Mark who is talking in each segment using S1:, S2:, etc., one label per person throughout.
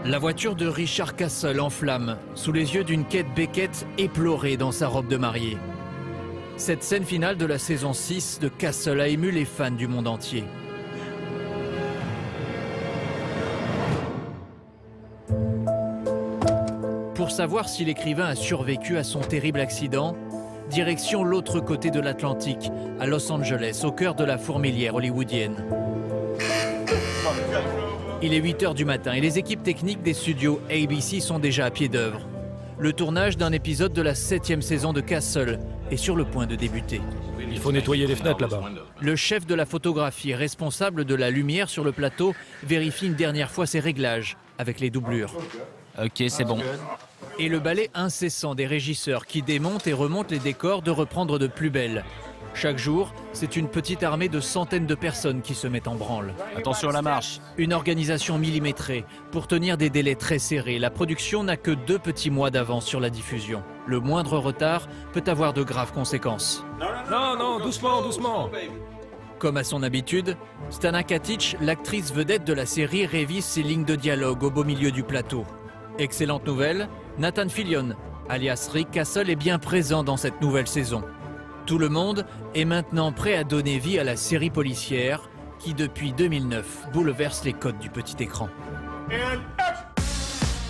S1: La voiture de Richard Castle en flammes, sous les yeux d'une Kate Beckett éplorée dans sa robe de mariée. Cette scène finale de la saison 6 de Castle a ému les fans du monde entier. Pour savoir si l'écrivain a survécu à son terrible accident, direction l'autre côté de l'Atlantique, à Los Angeles, au cœur de la fourmilière hollywoodienne. Il est 8 h du matin et les équipes techniques des studios ABC sont déjà à pied d'œuvre. Le tournage d'un épisode de la 7e saison de Castle est sur le point de débuter.
S2: Il faut nettoyer les fenêtres là-bas.
S1: Le chef de la photographie, responsable de la lumière sur le plateau, vérifie une dernière fois ses réglages avec les doublures.
S3: Ok, c'est bon.
S1: Et le balai incessant des régisseurs qui démontent et remontent les décors de reprendre de plus belle. Chaque jour, c'est une petite armée de centaines de personnes qui se mettent en branle.
S3: Attention à la marche.
S1: Une organisation millimétrée. Pour tenir des délais très serrés, la production n'a que 2 petits mois d'avance sur la diffusion. Le moindre retard peut avoir de graves conséquences.
S2: Non, doucement, doucement.
S1: Comme à son habitude, Stana Katic, l'actrice vedette de la série, révise ses lignes de dialogue au beau milieu du plateau. Excellente nouvelle, Nathan Fillion, alias Rick Castle, est bien présent dans cette nouvelle saison. Tout le monde est maintenant prêt à donner vie à la série policière qui, depuis 2009, bouleverse les codes du petit écran.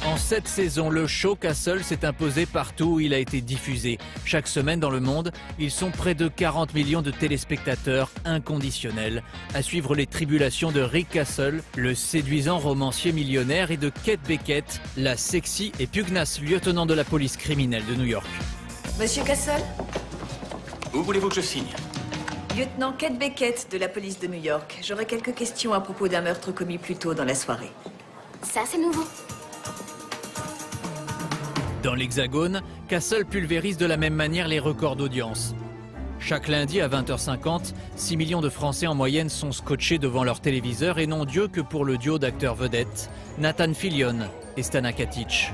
S1: En cette saison, le show Castle s'est imposé partout où il a été diffusé. Chaque semaine dans le monde, ils sont près de 40 millions de téléspectateurs inconditionnels à suivre les tribulations de Rick Castle, le séduisant romancier millionnaire, et de Kate Beckett, la sexy et pugnace lieutenant de la police criminelle de New York.
S4: Monsieur Castle?
S5: Où voulez-vous que je signe?
S4: Lieutenant Kate Beckett de la police de New York. J'aurais quelques questions à propos d'un meurtre commis plus tôt dans la soirée.
S6: Ça, c'est nouveau.
S1: Dans l'Hexagone, Castle pulvérise de la même manière les records d'audience. Chaque lundi à 20 h 50, 6 millions de Français en moyenne sont scotchés devant leur téléviseur, et non Dieu que pour le duo d'acteurs vedettes, Nathan Fillion et Stana Katic.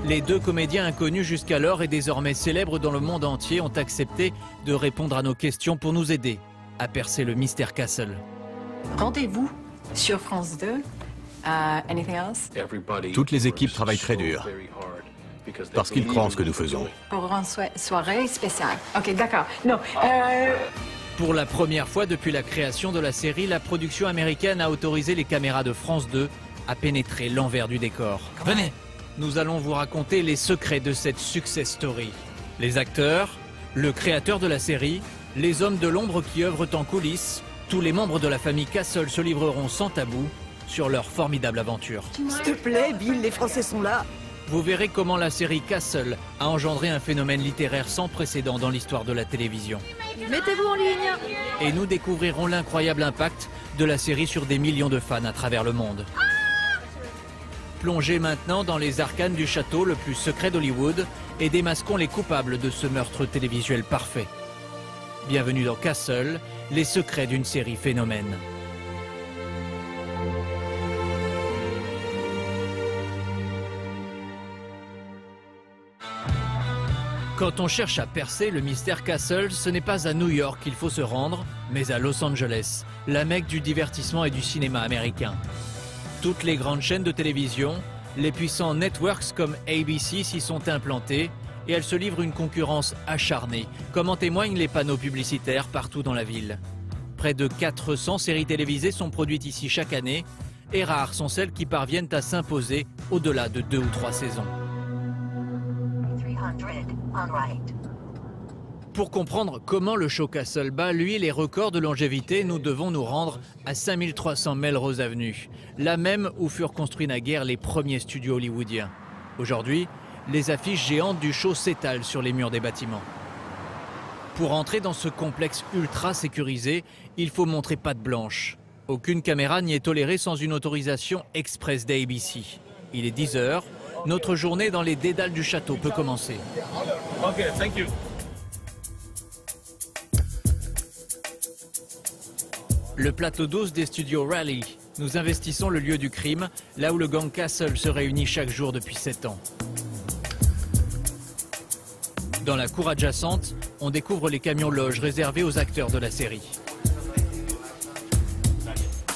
S1: Les 2 comédiens inconnus jusqu'alors et désormais célèbres dans le monde entier ont accepté de répondre à nos questions pour nous aider à percer le mystère Castle.
S7: Rendez-vous sur France 2. Anything else?
S8: Toutes les équipes travaillent très dur parce qu'ils croient en ce que nous faisons.
S7: Pour une soirée spéciale. Ok, d'accord. Non.
S1: Pour la première fois depuis la création de la série, la production américaine a autorisé les caméras de France 2 à pénétrer l'envers du décor.
S3: Venez.
S1: Nous allons vous raconter les secrets de cette success story. Les acteurs, le créateur de la série, les hommes de l'ombre qui œuvrent en coulisses, tous les membres de la famille Castle se livreront sans tabou sur leur formidable aventure.
S9: S'il te plaît, Bill, les Français sont là.
S1: Vous verrez comment la série Castle a engendré un phénomène littéraire sans précédent dans l'histoire de la télévision.
S6: Mettez-vous en ligne.
S1: Et nous découvrirons l'incroyable impact de la série sur des millions de fans à travers le monde. Plongez maintenant dans les arcanes du château le plus secret d'Hollywood et démasquons les coupables de ce meurtre télévisuel parfait. Bienvenue dans Castle, les secrets d'une série phénomène. Quand on cherche à percer le mystère Castle, ce n'est pas à New York qu'il faut se rendre, mais à Los Angeles, la mecque du divertissement et du cinéma américain. Toutes les grandes chaînes de télévision, les puissants networks comme ABC s'y sont implantés et elles se livrent une concurrence acharnée, comme en témoignent les panneaux publicitaires partout dans la ville. Près de 400 séries télévisées sont produites ici chaque année et rares sont celles qui parviennent à s'imposer au-delà de 2 ou 3 saisons. Pour comprendre comment le show Castle bat, lui, les records de longévité, nous devons nous rendre à 5300 Melrose Avenue, la même où furent construits naguère les premiers studios hollywoodiens. Aujourd'hui, les affiches géantes du show s'étalent sur les murs des bâtiments. Pour entrer dans ce complexe ultra sécurisé, il faut montrer patte blanche. Aucune caméra n'y est tolérée sans une autorisation express d'ABC. Il est 10 h, notre journée dans les dédales du château peut commencer.
S2: Ok, thank you.
S1: Le plateau 12 des studios Raleigh. Nous investissons le lieu du crime, là où le gang Castle se réunit chaque jour depuis 7 ans. Dans la cour adjacente, on découvre les camions-loges réservés aux acteurs de la série.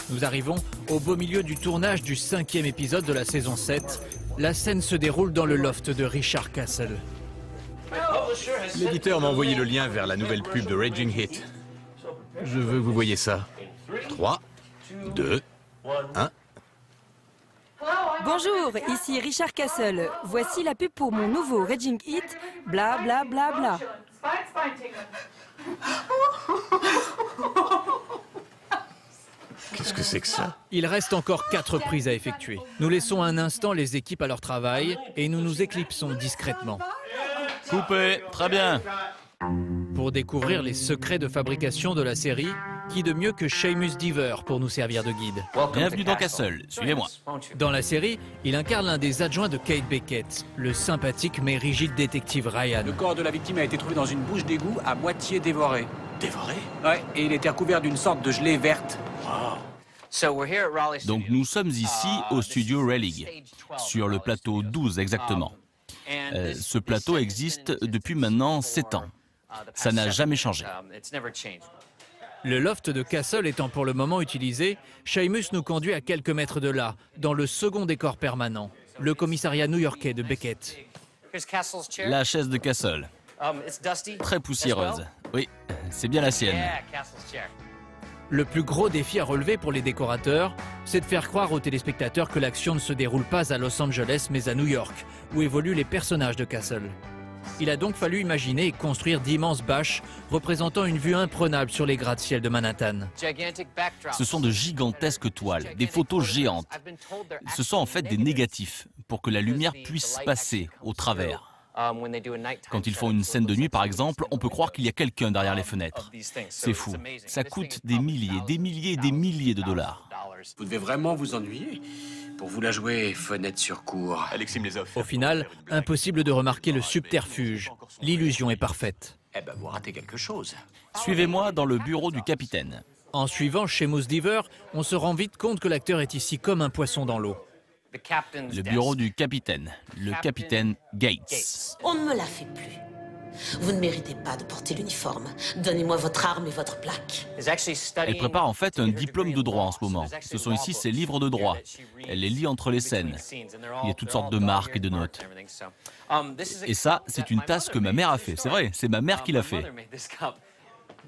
S1: Nous arrivons Au beau milieu du tournage du 5e épisode de la saison 7, la scène se déroule dans le loft de Richard Castle.
S8: L'éditeur m'a envoyé le lien vers la nouvelle pub de Raging Hit. Je veux que vous voyez ça. 3, 2, 1.
S10: Bonjour, ici Richard Castle. Voici la pub pour mon nouveau Raging Hit, bla bla bla bla.
S8: Qu'est-ce que c'est que ça?
S1: Il reste encore 4 prises à effectuer. Nous laissons un instant les équipes à leur travail et nous nous éclipsons discrètement.
S3: Coupé, très bien.
S1: Pour découvrir les secrets de fabrication de la série, qui de mieux que Seamus Dever pour nous servir de guide?
S3: Bienvenue dans Castle, suivez-moi.
S1: Dans la série, il incarne l'un des adjoints de Kate Beckett, le sympathique mais rigide détective Ryan.
S5: Le corps de la victime a été trouvé dans une bouche d'égout à moitié dévoré.
S8: Dévoré?
S5: Ouais, et il était recouvert d'une sorte de gelée verte.
S3: Donc nous sommes ici au studio Rayleigh, sur le plateau 12 exactement. Ce plateau existe depuis maintenant 7 ans. Ça n'a jamais changé.
S1: Le loft de Castle étant pour le moment utilisé, Seamus nous conduit à quelques mètres de là, dans le second décor permanent, le commissariat new-yorkais de Beckett.
S3: La chaise de Castle, très poussiéreuse. Oui, c'est bien la sienne.
S1: Le plus gros défi à relever pour les décorateurs, c'est de faire croire aux téléspectateurs que l'action ne se déroule pas à Los Angeles mais à New York, où évoluent les personnages de Castle. Il a donc fallu imaginer et construire d'immenses bâches représentant une vue imprenable sur les gratte-ciel de Manhattan.
S3: Ce sont de gigantesques toiles, des photos géantes. Ce sont en fait des négatifs, pour que la lumière puisse passer au travers. Quand ils font une scène de nuit, par exemple, on peut croire qu'il y a quelqu'un derrière les fenêtres. C'est fou. Ça coûte des milliers, des milliers et des milliers de dollars.
S5: Vous devez vraiment vous ennuyer. Pour vous la jouer, fenêtre sur cour.
S8: Alexis me les offre.
S1: Au final, impossible de remarquer le subterfuge. L'illusion est parfaite.
S5: Eh ben, vous ratez quelque chose.
S3: Suivez-moi dans le bureau du capitaine.
S1: En suivant Seamus Dever, on se rend vite compte que l'acteur est ici comme un poisson dans l'eau.
S3: Le bureau du capitaine, le capitaine Gates.
S11: On ne me la fait plus. Vous ne méritez pas de porter l'uniforme. Donnez-moi votre arme et votre plaque.
S3: Elle prépare en fait un diplôme de droit en ce moment. Ce sont ici ses livres de droit. Elle les lit entre les scènes. Il y a toutes sortes de marques et de notes. Et ça, c'est une tasse que ma mère a fait. C'est vrai, c'est ma mère qui l'a fait.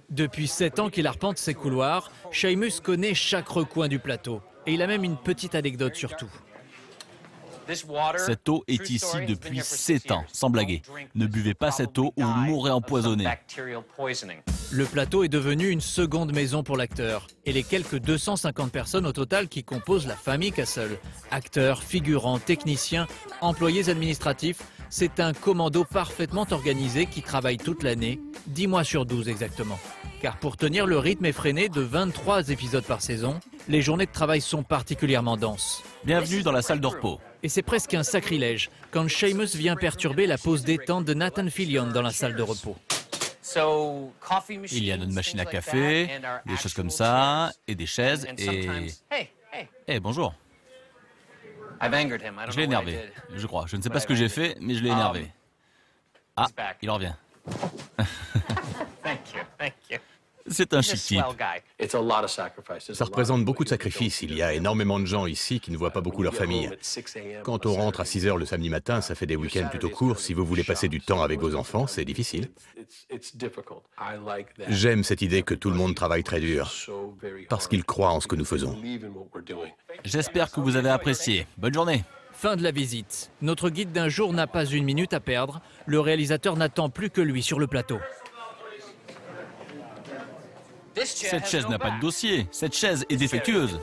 S1: Depuis 7 ans qu'il arpente ces couloirs, Seamus connaît chaque recoin du plateau. Et il a même une petite anecdote sur tout.
S3: Cette eau est ici depuis 7 ans, sans blaguer. Ne buvez pas cette eau ou vous mourrez empoisonné.
S1: Le plateau est devenu une seconde maison pour l'acteur. Et les quelques 250 personnes au total qui composent la famille Castle, acteurs, figurants, techniciens, employés administratifs, c'est un commando parfaitement organisé qui travaille toute l'année, 10 mois sur 12 exactement. Car pour tenir le rythme effréné de 23 épisodes par saison, les journées de travail sont particulièrement denses.
S3: Bienvenue dans la salle de repos.
S1: Et c'est presque un sacrilège quand Seamus vient perturber la pause détente de Nathan Fillion dans la salle de repos.
S3: Il y a notre machine à café, des choses comme ça, et des chaises, et... Hey, bonjour. Je l'ai énervé, je crois. Je ne sais pas ce que j'ai fait, mais je l'ai énervé. Ah, il revient. C'est un chic type.
S8: Ça représente beaucoup de sacrifices. Il y a énormément de gens ici qui ne voient pas beaucoup leur famille. Quand on rentre à 6 h le samedi matin, ça fait des week-ends plutôt courts. Si vous voulez passer du temps avec vos enfants, c'est difficile. J'aime cette idée que tout le monde travaille très dur, parce qu'ils croient en ce que nous faisons.
S3: J'espère que vous avez apprécié. Bonne journée.
S1: Fin de la visite. Notre guide d'un jour n'a pas une minute à perdre. Le réalisateur n'attend plus que lui sur le plateau.
S3: Cette chaise n'a pas de dossier. Cette chaise est défectueuse.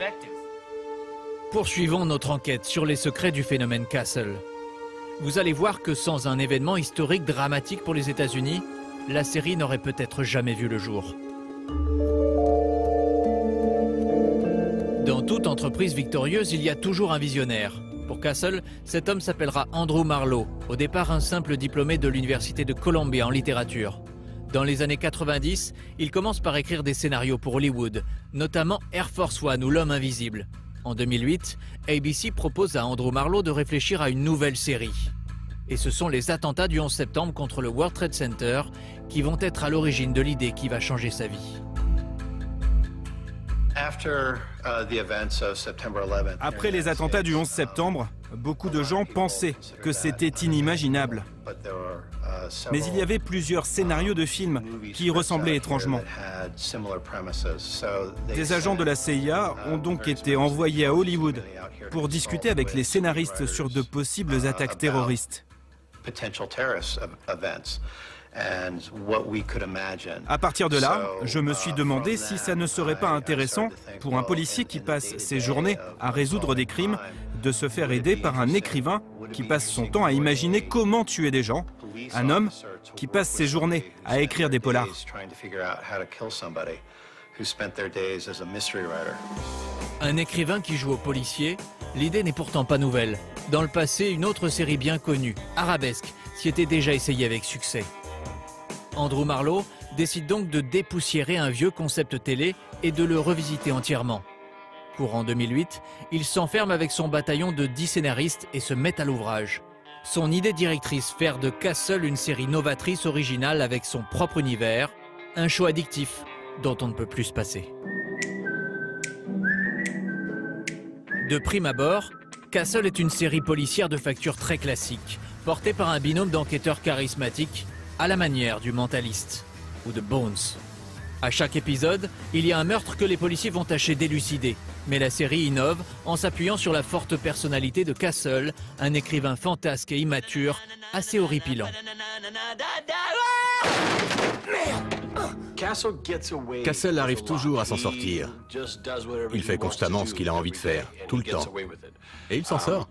S1: Poursuivons notre enquête sur les secrets du phénomène Castle. Vous allez voir que sans un événement historique dramatique pour les États-Unis, la série n'aurait peut-être jamais vu le jour. Dans toute entreprise victorieuse, il y a toujours un visionnaire. Pour Castle, cet homme s'appellera Andrew Marlowe, au départ un simple diplômé de l'Université de Columbia en littérature. Dans les années 90, il commence par écrire des scénarios pour Hollywood, notamment Air Force One ou L'Homme Invisible. En 2008, ABC propose à Andrew Marlowe de réfléchir à une nouvelle série. Et ce sont les attentats du 11 septembre contre le World Trade Center qui vont être à l'origine de l'idée qui va changer sa vie.
S12: Après les attentats du 11 septembre, beaucoup de gens pensaient que c'était inimaginable. Mais il y avait plusieurs scénarios de films qui y ressemblaient étrangement. Des agents de la CIA ont donc été envoyés à Hollywood pour discuter avec les scénaristes sur de possibles attaques terroristes. À partir de là, je me suis demandé si ça ne serait pas intéressant pour un policier qui passe ses journées à résoudre des crimes de se faire aider par un écrivain qui passe son temps à imaginer comment tuer des gens, un homme qui passe ses journées à écrire des polars.
S1: Un écrivain qui joue au policier, l'idée n'est pourtant pas nouvelle. Dans le passé, une autre série bien connue, Arabesque, s'y était déjà essayée avec succès. Andrew Marlowe décide donc de dépoussiérer un vieux concept télé et de le revisiter entièrement. Courant 2008, il s'enferme avec son bataillon de 10 scénaristes et se met à l'ouvrage. Son idée directrice, faire de Castle une série novatrice originale avec son propre univers, un show addictif dont on ne peut plus se passer. De prime abord, Castle est une série policière de facture très classique, portée par un binôme d'enquêteurs charismatiques à la manière du Mentaliste ou de Bones. À chaque épisode, il y a un meurtre que les policiers vont tâcher d'élucider. Mais la série innove en s'appuyant sur la forte personnalité de Castle, un écrivain fantasque et immature, assez horripilant.
S8: Castle arrive toujours à s'en sortir. Il fait constamment ce qu'il a envie de faire, tout le temps. Et il s'en sort.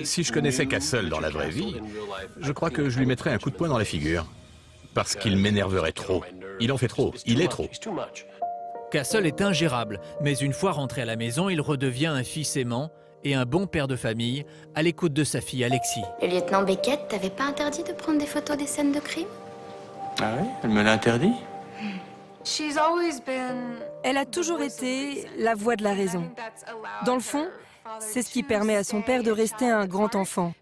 S8: Si je connaissais Castle dans la vraie vie, je crois que je lui mettrais un coup de poing dans la figure. Parce qu'il m'énerverait trop. Il en fait trop. Il est trop.
S1: Castle est ingérable, mais une fois rentré à la maison, il redevient un fils aimant et un bon père de famille, à l'écoute de sa fille Alexis.
S6: Le lieutenant Beckett t'avait pas interdit de prendre des photos des scènes de crime?
S5: Ah oui? Elle me l'a interdit?
S10: Elle a toujours été la voix de la raison. Dans le fond, c'est ce qui permet à son père de rester un grand enfant.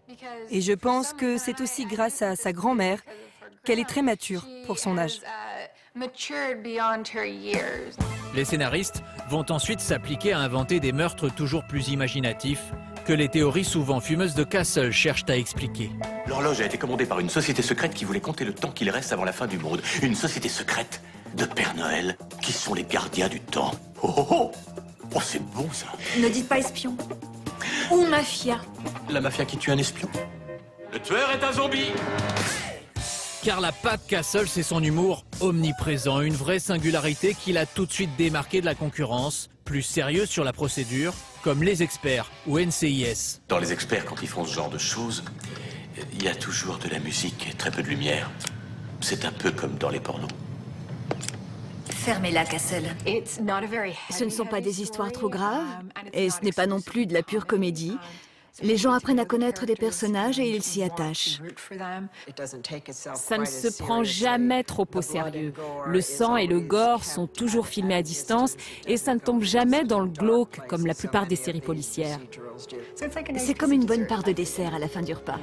S10: Et je pense que c'est aussi grâce à sa grand-mère qu'elle est très mature pour son âge.
S1: Les scénaristes vont ensuite s'appliquer à inventer des meurtres toujours plus imaginatifs que les théories souvent fumeuses de Castle cherchent à expliquer.
S5: L'horloge a été commandée par une société secrète qui voulait compter le temps qu'il reste avant la fin du monde. Une société secrète de Père Noël qui sont les gardiens du temps. Oh oh oh! Oh, c'est bon ça!
S4: Ne dites pas espion. Ou mafia.
S5: La mafia qui tue un espion? Le tueur est un zombie!
S1: Car la patte Castle, c'est son humour omniprésent, une vraie singularité qui l'a tout de suite démarqué de la concurrence, plus sérieuse sur la procédure, comme Les Experts ou NCIS.
S5: Dans Les Experts, quand ils font ce genre de choses, il y a toujours de la musique et très peu de lumière. C'est un peu comme dans les pornos.
S4: Fermez-la, Castle.
S13: Ce ne sont pas des histoires trop graves, et ce n'est pas non plus de la pure comédie. Les gens apprennent à connaître des personnages et ils s'y attachent.
S14: Ça ne se prend jamais trop au sérieux. Le sang et le gore sont toujours filmés à distance et ça ne tombe jamais dans le glauque comme la plupart des séries policières.
S13: C'est comme une bonne part de dessert à la fin du repas.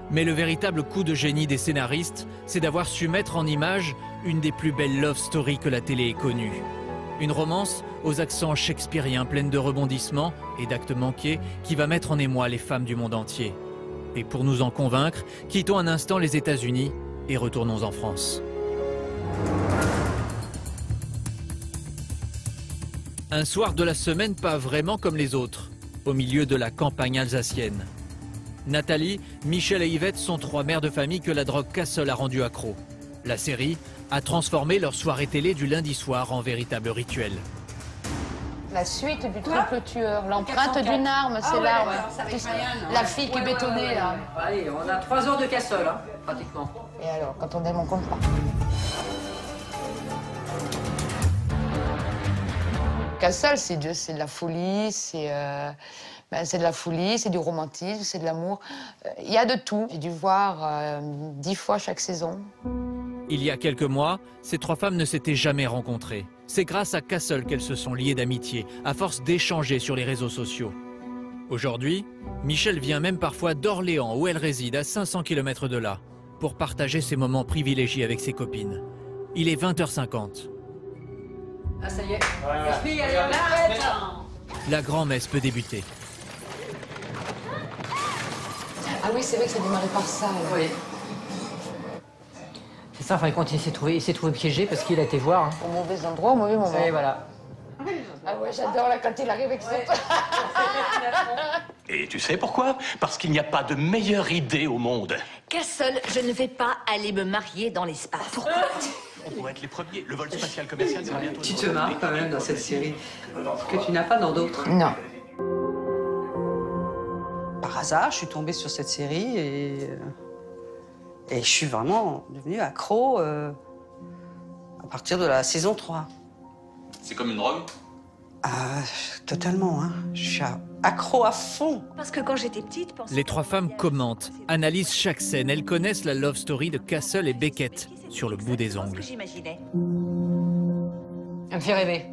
S1: Mais le véritable coup de génie des scénaristes, c'est d'avoir su mettre en image une des plus belles love stories que la télé ait connues. Une romance aux accents shakespeariens pleine de rebondissements et d'actes manqués qui va mettre en émoi les femmes du monde entier. Et pour nous en convaincre, quittons un instant les États-Unis et retournons en France. Un soir de la semaine pas vraiment comme les autres, au milieu de la campagne alsacienne. Nathalie, Michel et Yvette sont 3 mères de famille que la drogue Castle a rendu accro. La série a transformé leur soirée télé du lundi soir en véritable rituel.
S15: La suite du triple tueur, l'empreinte d'une arme, c'est l'arme. La fille qui est bétonnée, là.
S16: Allez, on a 3 heures de Castle, hein, pratiquement.
S15: Et alors, quand on aime, on compte pas. Castle, c'est de la folie, c'est de la folie, c'est du romantisme, c'est de l'amour. Il y a de tout. J'ai dû voir 10 fois chaque saison.
S1: Il y a quelques mois, ces 3 femmes ne s'étaient jamais rencontrées. C'est grâce à Castle qu'elles se sont liées d'amitié, à force d'échanger sur les réseaux sociaux. Aujourd'hui, Michel vient même parfois d'Orléans, où elle réside, à 500 km de là, pour partager ses moments privilégiés avec ses copines. Il est 20h50.
S16: Ah, ça y est. Gatsby, allez, arrête.
S1: La grand-messe peut débuter.
S15: Ah oui, c'est vrai que ça démarrait par ça. Là.
S16: Oui. C'est ça, enfin, quand il s'est trouvé piégé parce qu'il a été voir. Hein.
S15: Au mauvais endroit, au mauvais moment.
S16: Et voilà.
S15: Ah ouais, j'adore là quand il arrive avec son...
S5: Et tu sais pourquoi? Parce qu'il n'y a pas de meilleure idée au monde.
S4: Castle, je ne vais pas aller me marier dans l'espace. Pourquoi?
S5: On pourrait être les premiers. Le vol spatial commercial sera bientôt...
S16: Tu te marres quand même dans cette série, ce que tu n'as pas dans d'autres.
S15: Non.
S17: Par hasard, je suis tombée sur cette série et je suis vraiment devenue accro à partir de la saison 3.
S3: C'est comme une drogue?
S17: Ah, totalement, hein. Je suis accro à fond.
S4: Parce que quand j'étais petite...
S1: Les trois femmes commentent, analysent chaque scène. Elles connaissent la love story de Castle et Beckett sur le bout des ongles.
S16: Elle me fait rêver.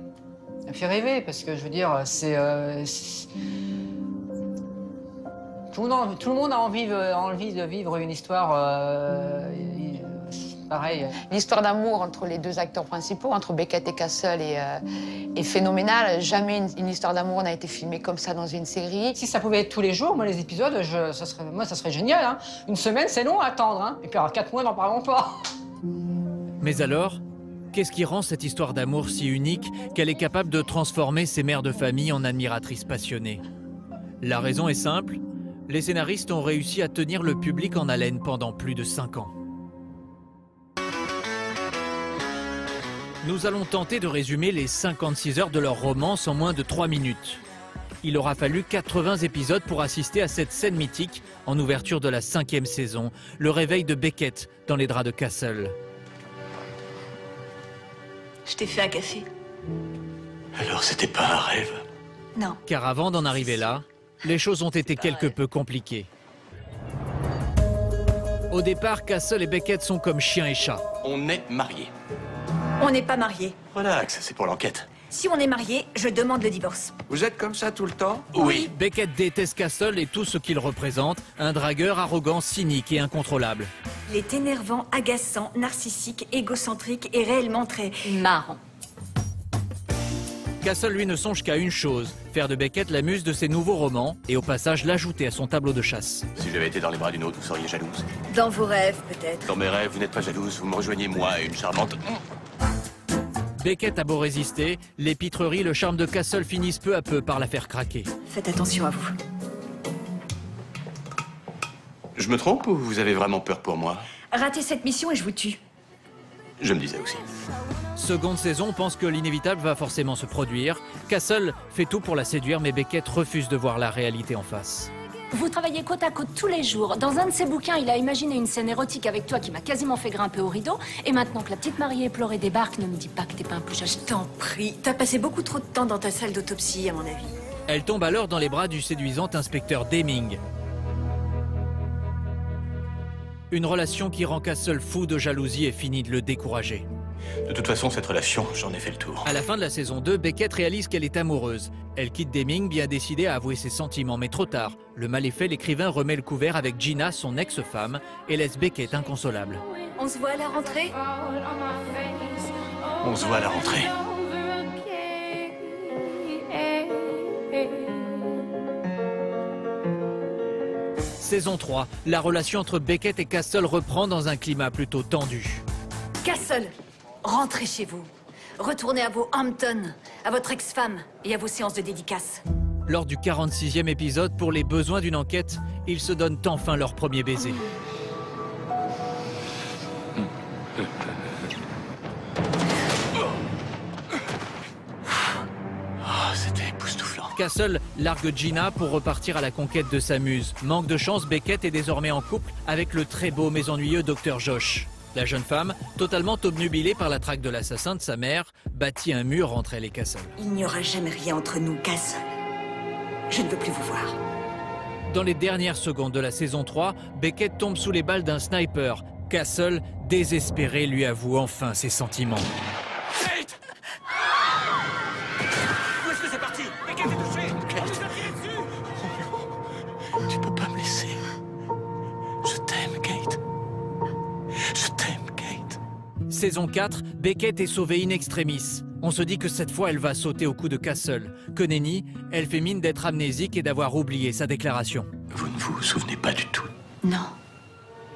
S16: Elle me fait rêver parce que, je veux dire, tout le monde a envie de vivre une histoire pareille.
S15: L'histoire d'amour entre les deux acteurs principaux, entre Beckett et Castle, est phénoménale. Jamais une histoire d'amour n'a été filmée comme ça dans une série.
S16: Si ça pouvait être tous les jours, moi, les épisodes, ça serait génial. Hein. Une semaine, c'est long à attendre. Hein. Et puis, alors, 4 mois, n'en parlons pas.
S1: Mais alors, qu'est-ce qui rend cette histoire d'amour si unique qu'elle est capable de transformer ces mères de famille en admiratrices passionnées? La raison est simple. Les scénaristes ont réussi à tenir le public en haleine pendant plus de 5 ans. Nous allons tenter de résumer les 56 heures de leur romance en moins de 3 minutes. Il aura fallu 80 épisodes pour assister à cette scène mythique en ouverture de la 5e saison, le réveil de Beckett dans les draps de Castle.
S4: Je t'ai fait un café.
S5: Alors c'était pas un rêve?
S4: Non.
S1: Car avant d'en arriver là, les choses ont été quelque peu compliquées. Au départ, Castle et Beckett sont comme chien et chat.
S5: On est mariés.
S4: On n'est pas mariés.
S5: Relax, c'est pour l'enquête.
S4: Si on est mariés, je demande le divorce.
S18: Vous êtes comme ça tout le temps?
S5: Oui.
S1: Beckett déteste Castle et tout ce qu'il représente, un dragueur arrogant, cynique et incontrôlable.
S4: Il est énervant, agaçant, narcissique, égocentrique et réellement très marrant.
S1: Castle, lui, ne songe qu'à une chose, faire de Beckett la muse de ses nouveaux romans et au passage l'ajouter à son tableau de chasse.
S5: Si j'avais été dans les bras d'une autre, vous seriez jalouse.
S4: Dans vos rêves, peut-être.
S5: Dans mes rêves, vous n'êtes pas jalouse, vous me rejoignez moi et une charmante...
S1: Beckett a beau résister, les pitreries, le charme de Castle finissent peu à peu par la faire craquer.
S4: Faites attention à vous.
S5: Je me trompe ou vous avez vraiment peur pour moi?
S4: Ratez cette mission et je vous tue.
S5: Je me disais aussi.
S1: Seconde saison, pense que l'inévitable va forcément se produire. Castle fait tout pour la séduire, mais Beckett refuse de voir la réalité en face.
S19: Vous travaillez côte à côte tous les jours. Dans un de ses bouquins, il a imaginé une scène érotique avec toi qui m'a quasiment fait grimper au rideau. Et maintenant que la petite mariée pleurée débarque, ne me dis pas que t'es pas un peu jaloux.
S4: Je t'en prie. T'as passé beaucoup trop de temps dans ta salle d'autopsie, à mon avis.
S1: Elle tombe alors dans les bras du séduisant inspecteur Deming. Une relation qui rend Castle fou de jalousie et finit de le décourager.
S5: De toute façon, cette relation, j'en ai fait le tour.
S1: À la fin de la saison 2, Beckett réalise qu'elle est amoureuse. Elle quitte Deming, bien décidée à avouer ses sentiments, mais trop tard. Le mal est fait, l'écrivain remet le couvert avec Gina, son ex-femme, et laisse Beckett inconsolable.
S4: On se voit à la rentrée?
S5: On se voit à la rentrée.
S1: Saison 3, la relation entre Beckett et Castle reprend dans un climat plutôt tendu.
S4: Castle, rentrez chez vous. Retournez à vos Hampton, à votre ex-femme et à vos séances de dédicace.
S1: Lors du 46e épisode, pour les besoins d'une enquête, ils se donnent enfin leur premier baiser.
S5: C'était époustouflant.
S1: Castle largue Gina pour repartir à la conquête de sa muse. Manque de chance, Beckett est désormais en couple avec le très beau mais ennuyeux Dr Josh. La jeune femme, totalement obnubilée par la traque de l'assassin de sa mère, bâtit un mur entre elle et Castle.
S4: Il n'y aura jamais rien entre nous, Castle. Je ne veux plus vous voir.
S1: Dans les dernières secondes de la saison 3, Beckett tombe sous les balles d'un sniper. Castle, désespéré, lui avoue enfin ses sentiments.
S5: Kate! Où est-ce que c'est parti? Beckett est touché! Kate! Tu peux pas me laisser. Je t'aime, Kate. Je t'aime, Kate.
S1: Saison 4, Beckett est sauvée in extremis. On se dit que cette fois, elle va sauter au cou de Castle. Que nenni, elle fait mine d'être amnésique et d'avoir oublié sa déclaration.
S5: Vous ne vous souvenez pas du tout?
S4: Non.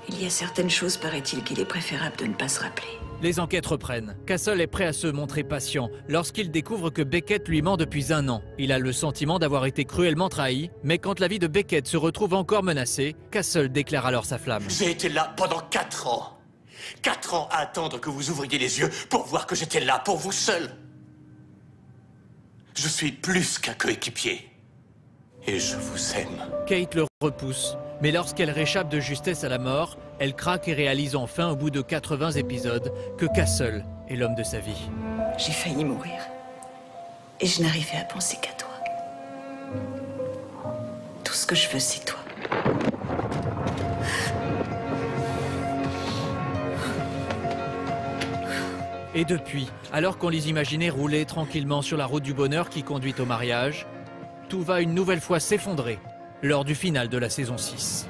S4: Il y a certaines choses, paraît-il, qu'il est préférable de ne pas se rappeler.
S1: Les enquêtes reprennent. Castle est prêt à se montrer patient lorsqu'il découvre que Beckett lui ment depuis 1 an. Il a le sentiment d'avoir été cruellement trahi, mais quand la vie de Beckett se retrouve encore menacée, Castle déclare alors sa flamme.
S5: J'ai été là pendant 4 ans. 4 ans à attendre que vous ouvriez les yeux pour voir que j'étais là pour vous seul. Je suis plus qu'un coéquipier. Et je vous aime.
S1: Kate le repousse, mais lorsqu'elle réchappe de justesse à la mort, elle craque et réalise enfin, au bout de 80 épisodes, que Castle est l'homme de sa vie.
S4: J'ai failli mourir. Et je n'arrivais à penser qu'à toi. Tout ce que je veux, c'est toi.
S1: Et depuis, alors qu'on les imaginait rouler tranquillement sur la route du bonheur qui conduit au mariage, tout va une nouvelle fois s'effondrer lors du final de la saison 6.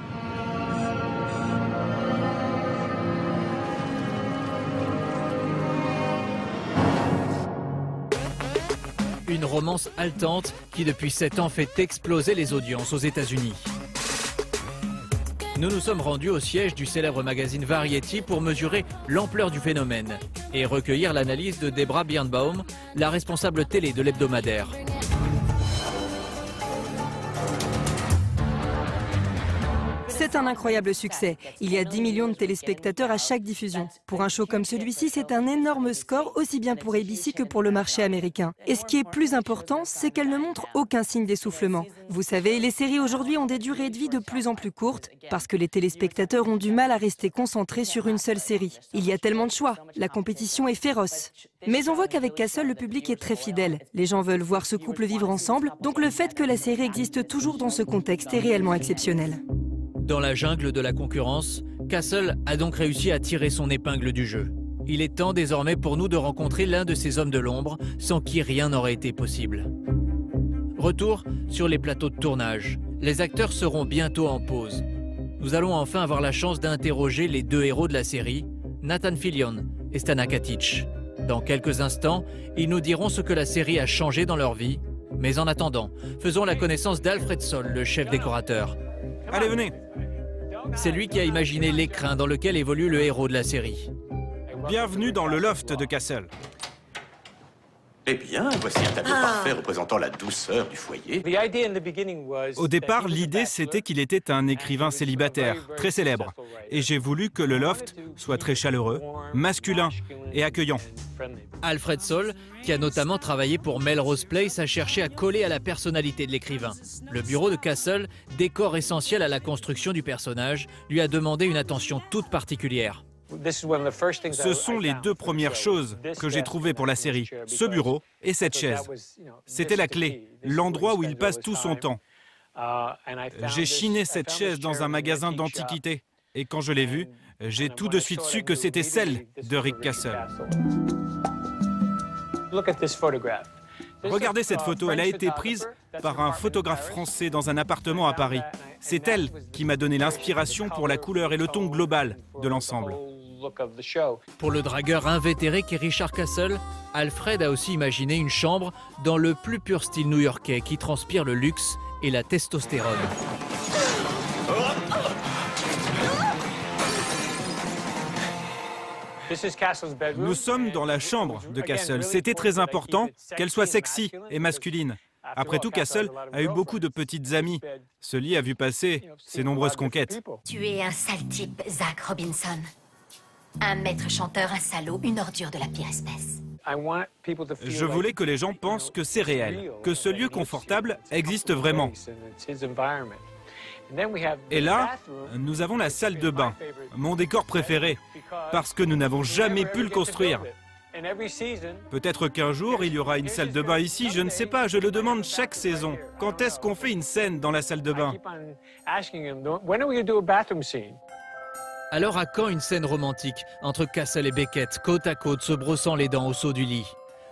S1: Une romance haletante qui depuis 7 ans fait exploser les audiences aux États-Unis. Nous nous sommes rendus au siège du célèbre magazine Variety pour mesurer l'ampleur du phénomène et recueillir l'analyse de Debra Birnbaum, la responsable télé de l'hebdomadaire.
S10: C'est un incroyable succès. Il y a 10 millions de téléspectateurs à chaque diffusion. Pour un show comme celui-ci, c'est un énorme score, aussi bien pour ABC que pour le marché américain. Et ce qui est plus important, c'est qu'elle ne montre aucun signe d'essoufflement. Vous savez, les séries aujourd'hui ont des durées de vie de plus en plus courtes, parce que les téléspectateurs ont du mal à rester concentrés sur une seule série. Il y a tellement de choix, la compétition est féroce. Mais on voit qu'avec Castle, le public est très fidèle. Les gens veulent voir ce couple vivre ensemble, donc le fait que la série existe toujours dans ce contexte est réellement exceptionnel.
S1: Dans la jungle de la concurrence, Castle a donc réussi à tirer son épingle du jeu. Il est temps désormais pour nous de rencontrer l'un de ces hommes de l'ombre, sans qui rien n'aurait été possible. Retour sur les plateaux de tournage. Les acteurs seront bientôt en pause. Nous allons enfin avoir la chance d'interroger les 2 héros de la série, Nathan Fillion et Stana Katic. Dans quelques instants, ils nous diront ce que la série a changé dans leur vie. Mais en attendant, faisons la connaissance d'Alfred Soll, le chef décorateur.
S12: Allez, venez.
S1: C'est lui qui a imaginé l'écrin dans lequel évolue le héros de la série.
S12: Bienvenue dans le loft de Castle.
S5: Eh bien, voici un tableau parfait représentant la douceur du foyer.
S12: Au départ, l'idée, c'était qu'il était un écrivain célibataire, très célèbre. Et j'ai voulu que le loft soit très chaleureux, masculin et accueillant.
S1: Alfred Soll, qui a notamment travaillé pour Melrose Place, a cherché à coller à la personnalité de l'écrivain. Le bureau de Castle, décor essentiel à la construction du personnage, lui a demandé une attention toute particulière.
S12: Ce sont les 2 premières choses que j'ai trouvées pour la série, ce bureau et cette chaise. C'était la clé, l'endroit où il passe tout son temps. J'ai chiné cette chaise dans un magasin d'antiquités et quand je l'ai vue, j'ai tout de suite su que c'était celle de Rick Castle. Regardez cette photo, elle a été prise par un photographe français dans un appartement à Paris. C'est elle qui m'a donné l'inspiration pour la couleur et le ton global de l'ensemble.
S1: Pour le dragueur invétéré qu'est Richard Castle, Alfred a aussi imaginé une chambre dans le plus pur style new-yorkais qui transpire le luxe et la testostérone.
S12: Nous sommes dans la chambre de Castle. C'était très important qu'elle soit sexy et masculine. Après tout, Castle a eu beaucoup de petites amies. Ce lit a vu passer ses nombreuses conquêtes.
S6: Tu es un sale type, Zach Robinson. Un maître chanteur, un salaud, une ordure de la pire espèce.
S12: Je voulais que les gens pensent que c'est réel, que ce lieu confortable existe vraiment. Et là, nous avons la salle de bain, mon décor préféré, parce que nous n'avons jamais pu le construire. Peut-être qu'un jour, il y aura une salle de bain ici, je ne sais pas, je le demande chaque saison. Quand est-ce qu'on fait une scène dans la salle de bain?
S1: Alors à quand une scène romantique entre Castle et Beckett, côte à côte, se brossant les dents au saut du lit?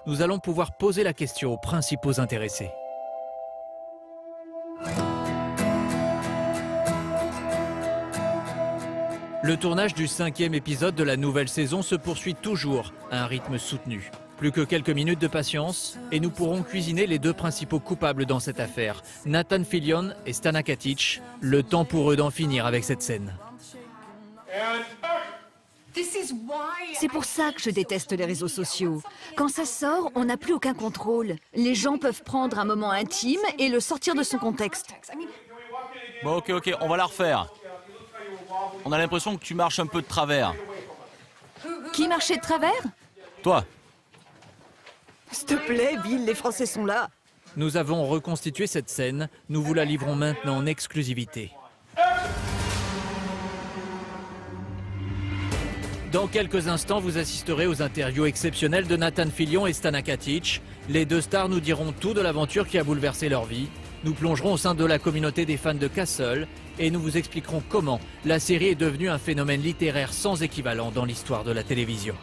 S1: Nous allons pouvoir poser la question aux principaux intéressés. Le tournage du 5e épisode de la nouvelle saison se poursuit toujours à un rythme soutenu. Plus que quelques minutes de patience et nous pourrons cuisiner les deux principaux coupables dans cette affaire, Nathan Fillion et Stana Katic. Le temps pour eux d'en finir avec cette scène.
S13: C'est pour ça que je déteste les réseaux sociaux. Quand ça sort, on n'a plus aucun contrôle. Les gens peuvent prendre un moment intime et le sortir de son contexte.
S3: Bon, ok, on va la refaire. On a l'impression que tu marches un peu de travers.
S13: Qui marchait de travers?
S3: Toi.
S9: S'il te plaît, Bill, les Français sont là.
S1: Nous avons reconstitué cette scène, nous vous la livrons maintenant en exclusivité. Dans quelques instants, vous assisterez aux interviews exceptionnelles de Nathan Fillion et Stana Katic. Les deux stars nous diront tout de l'aventure qui a bouleversé leur vie. Nous plongerons au sein de la communauté des fans de Castle et nous vous expliquerons comment la série est devenue un phénomène littéraire sans équivalent dans l'histoire de la télévision.